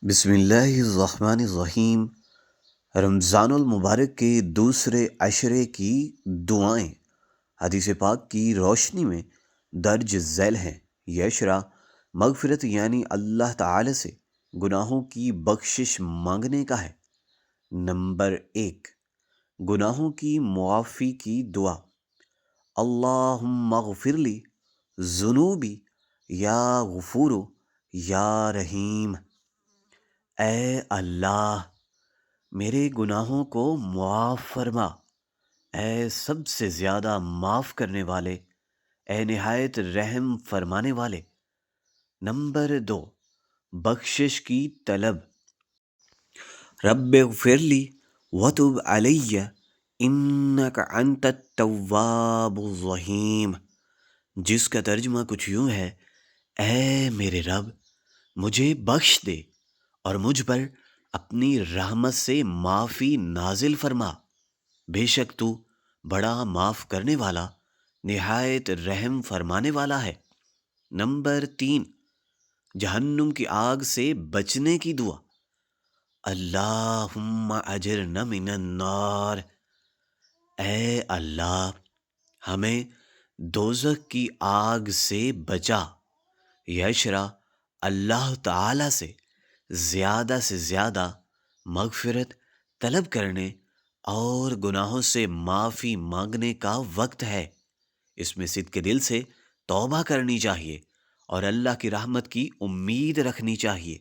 بسم اللہ الرحمن الرحیم۔ رمضان المبارک کے دوسرے عشرے کی دعائیں حدیث پاک کی روشنی میں درج ذیل ہیں۔ یہ عشرہ مغفرت یعنی اللہ تعالی سے گناہوں کی بخشش مانگنے کا ہے۔ نمبر 1، گناہوں کی معافی کی دعا۔ اللہم اغفر لی ذنوبی یا غفور یا رحیم۔ اے اللہ میرے گناہوں کو معاف فرما، اے سب سے زیادہ معاف کرنے والے، اے نہایت رحم فرمانے والے۔ نمبر 2، بخشش کی طلب۔ رب اغفر لی وتب علی انک انت التواب الرحیم، جس کا ترجمہ کچھ یوں ہے: اے میرے رب مجھے بخش دے اور مجھ پر اپنی رحمت سے معافی نازل فرما، بے شک تو بڑا معاف کرنے والا، نہایت رحم فرمانے والا ہے۔ نمبر 3، جہنم کی آگ سے بچنے کی دعا۔ اللہم اجرنا من النار، اے اللہ ہمیں دوزخ کی آگ سے بچا۔ یہ عشرہ اللہ تعالی سے زیادہ مغفرت طلب کرنے اور گناہوں سے معافی مانگنے کا وقت ہے۔ اس میں صدق دل سے توبہ کرنی چاہیے اور اللہ کی رحمت کی امید رکھنی چاہیے۔